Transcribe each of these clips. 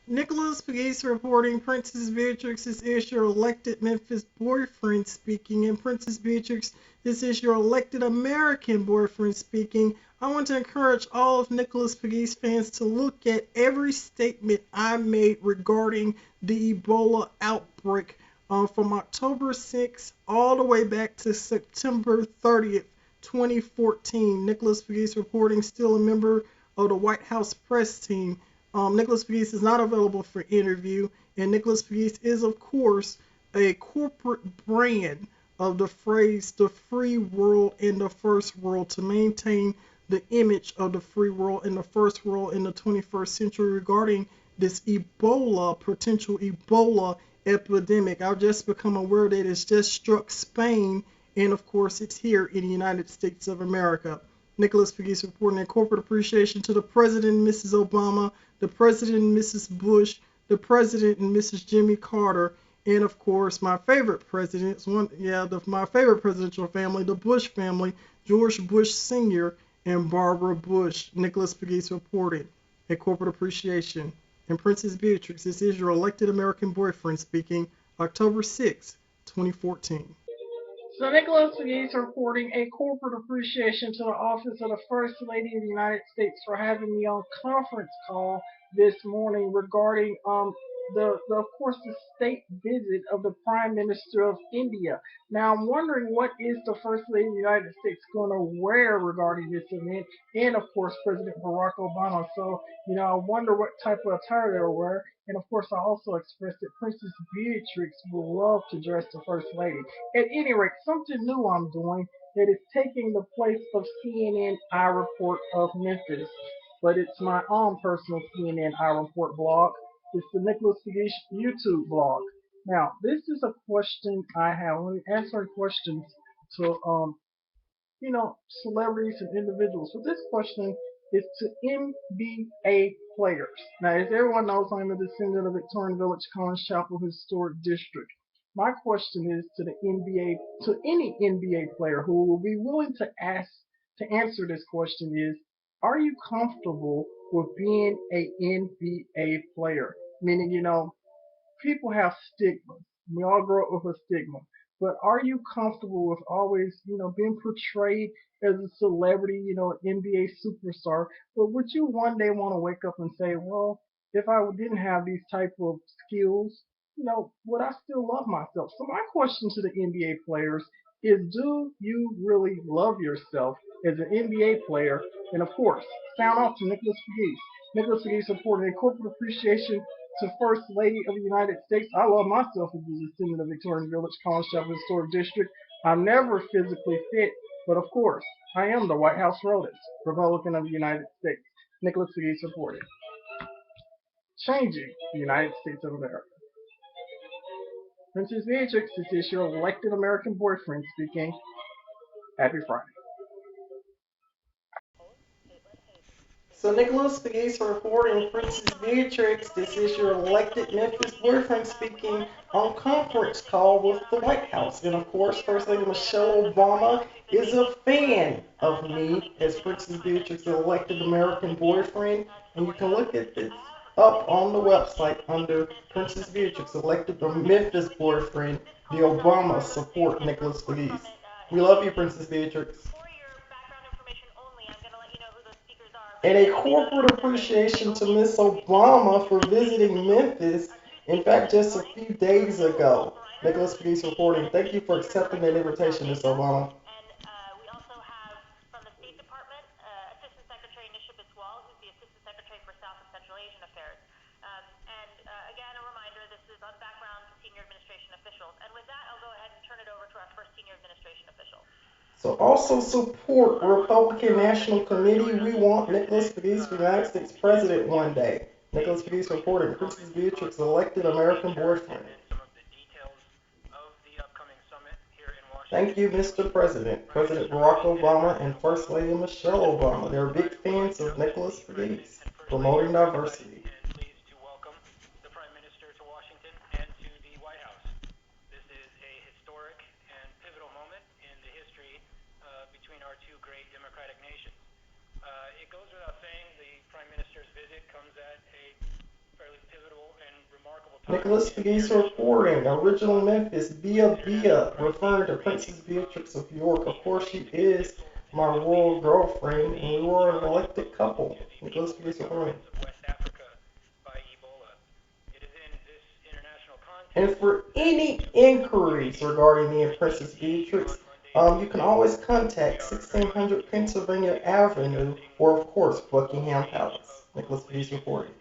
Nicholas Pegues reporting Princess Beatrix, this is your elected Memphis boyfriend speaking. And Princess Beatrix, this is your elected American boyfriend speaking. I want to encourage all of Nicholas Pegues fans to look at every statement I made regarding the Ebola outbreak from October 6th all the way back to September 30th, 2014. Nicholas Pegues reporting, still a member of the White House press team. Nicholas Pegues is not available for interview, and Nicholas Pegues is, of course, a corporate brand of the phrase the free world in the first world to maintain the image of the free world in the first world in the 21st century regarding this Ebola, potential Ebola epidemic. I've just become aware that it's just struck Spain, and of course, it's here in the United States of America. Nicholas Pegues reporting a corporate appreciation to the President, Mrs. Obama, the President and Mrs. Bush, the President and Mrs. Jimmy Carter, and of course my favorite presidents, my favorite presidential family, the Bush family, George Bush Sr. and Barbara Bush. Nicholas Pegues reporting a corporate appreciation. And Princess Beatrix, this is your elected American boyfriend speaking, October 6, 2014. So Nicholas is reporting a corporate appreciation to the office of the First Lady of the United States for having me on conference call this morning regarding the of course the state visit of the Prime Minister of India. Now I'm wondering what is the First Lady of the United States going to wear regarding this event, and of course President Barack Obama. So I wonder what type of attire they'll wear. And of course, I also expressed that Princess Beatrix would love to dress the First Lady. At any rate, something new I'm doing that is taking the place of CNN I Report of Memphis, but it's my own personal CNN I Report blog. It's the Nicholas Figish YouTube blog. Now, this is a question I have. Let me answer questions to celebrities and individuals. So this question is to NBA players. Now, as everyone knows, I'm a descendant of Victorian Village, Collins Chapel Historic District. My question is to the NBA, to any NBA player who will be willing to answer this question is, are you comfortable with being a NBA player? Meaning, people have stigmas. We all grow up with a stigma. But are you comfortable with always, being portrayed as a celebrity, an NBA superstar? But would you one day want to wake up and say, well, if I didn't have these type of skills, would I still love myself? So my question to the NBA players is, do you really love yourself as an NBA player? And of course, sound off to Nicholas McGee. Nicholas McGee supporting a corporate appreciation to First Lady of the United States. I love myself as a descendant of Victorian Village, College Chapel Historic District. I'm never physically fit, but of course, I am the White House Rhodes, Republican of the United States. Nicholas McGee supported. Changing the United States of America. Princess Beatrix, this is your elected American boyfriend speaking. Happy Friday. So Nicholas Pegues reporting Princess Beatrix, this is your elected Memphis boyfriend speaking on conference call with the White House. And of course, First Lady Michelle Obama is a fan of me as Princess Beatrix, the elected American boyfriend. And you can look at this up on the website under Princess Beatrix, elected the Memphis boyfriend. The Obama support Nicholas Pegues. We love you, Princess Beatrix. And a corporate appreciation to Miss Obama for visiting Memphis. In fact, just a few days ago. Nicholas Pegues reporting. Thank you for accepting that invitation, Miss Obama. So also support Republican National Committee. We want Nicholas Pegues for United States President one day. Nicholas Pegues reporting. Princess Beatrix elected American boyfriend. Thank you, Mr. President. President Barack Obama and First Lady Michelle Obama. They're big fans of Nicholas Pegues, promoting diversity. Nicholas Pegues reporting. Original Memphis, Bia Bia, referring to Princess Beatrix of York. Of course, she is my royal girlfriend, and we were an elected couple. Nicholas Pegues reporting. And for any inquiries regarding me and Princess Beatrix, you can always contact 1600 Pennsylvania Avenue, or of course Buckingham Palace. Nicholas Pegues reporting.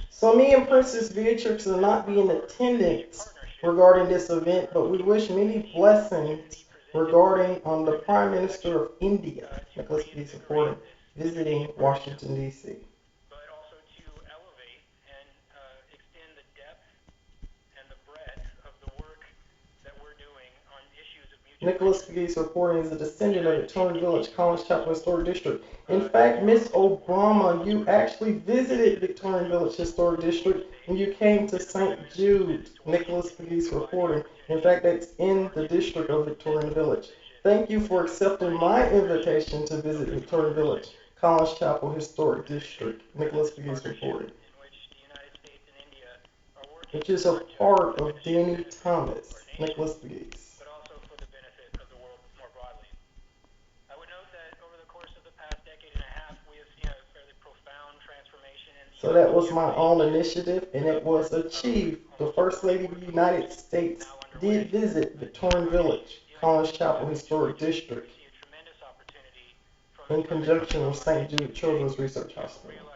So me and Princess Beatrix will not be in attendance regarding this event, but we wish many blessings regarding the Prime Minister of India, Nicholas Pegues reporting, visiting Washington, D.C. Nicholas Pegues reporting is a descendant of Victorian Village, Collins Chapel Historic District. In fact, Miss Obama, you actually visited Victorian Village Historic District when you came to St. Jude. Nicholas Pegues reporting. In fact, that's in the district of Victorian Village. Thank you for accepting my invitation to visit Victorian Village, Collins Chapel Historic District. Nicholas Pegues reporting. Which is a part of Danny Thomas. Nicholas Pegues. So that was my own initiative, and it was achieved. The First Lady of the United States did visit Victorian Village, Collins Chapel Historic District, in conjunction with St. Jude Children's Research Hospital.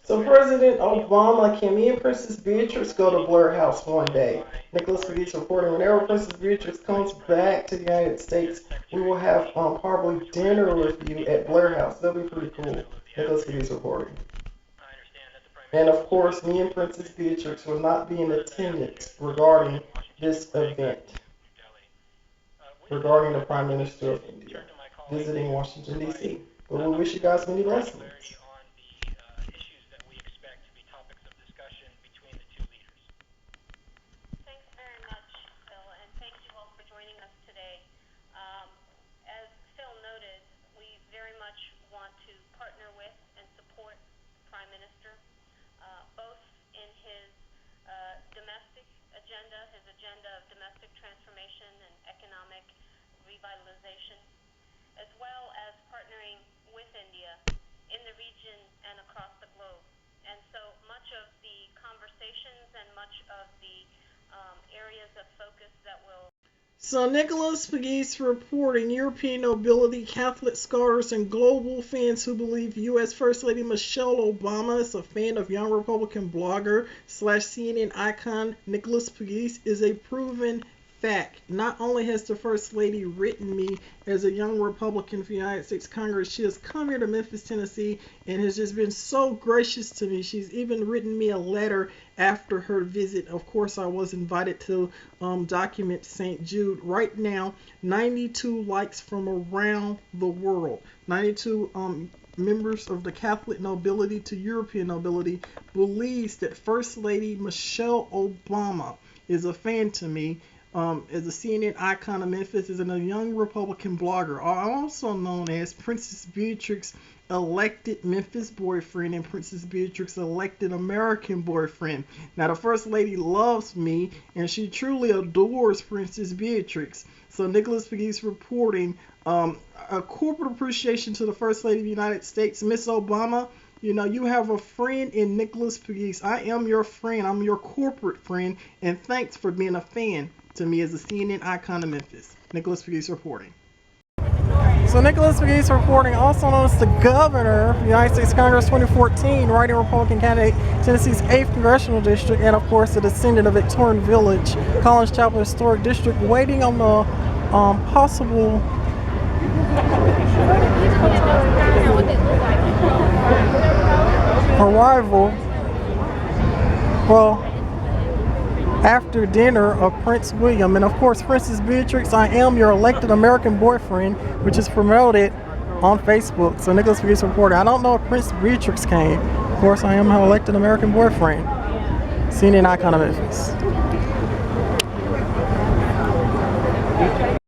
So President Obama, can me and Princess Beatrix go to Blair House one day? Nicholas Pegues reporting. Whenever Princess Beatrix comes back to the United States, we will have probably dinner with you at Blair House. That'll be pretty cool. Nicholas Pegues reporting. And of course, me and Princess Beatrix will not be in attendance regarding this event, regarding the Prime Minister of India visiting Washington, D.C. But we wish you guys many blessings. So Nicholas Pegues reporting European nobility, Catholic scholars, and global fans who believe U.S. First Lady Michelle Obama is a fan of young Republican blogger / CNN icon Nicholas Pegues is a proven fact, not only has the First Lady written me as a young Republican for the United States Congress, she has come here to Memphis, Tennessee, and has just been so gracious to me. She's even written me a letter after her visit. Of course, I was invited to document St. Jude. Right now, 92 likes from around the world. 92 members of the Catholic nobility to European nobility believes that First Lady Michelle Obama is a fan to me, as a CNN icon of Memphis, is a young Republican blogger, also known as Princess Beatrix elected Memphis boyfriend and Princess Beatrix elected American boyfriend. Now, the First Lady loves me, and she truly adores Princess Beatrix. So Nicholas Pegues reporting a corporate appreciation to the First Lady of the United States, Miss Obama. You know, you have a friend in Nicholas Pegues. I am your friend. I'm your corporate friend, and thanks for being a fan to me as a CNN icon of Memphis. Nicholas Pegues reporting. So Nicholas Pegues reporting, also known as the governor of the United States Congress 2014, writing Republican candidate, Tennessee's 8th Congressional District, and of course the descendant of Victorian Village, Collins Chapel Historic District, waiting on the possible arrival, well, after dinner, of Prince William. And of course, Princess Beatrix, I am your elected American boyfriend, which is promoted on Facebook. So Nicholas Pegues reporting, I don't know if Prince Beatrix came. Of course, I am her elected American boyfriend. CNN icon of Memphis.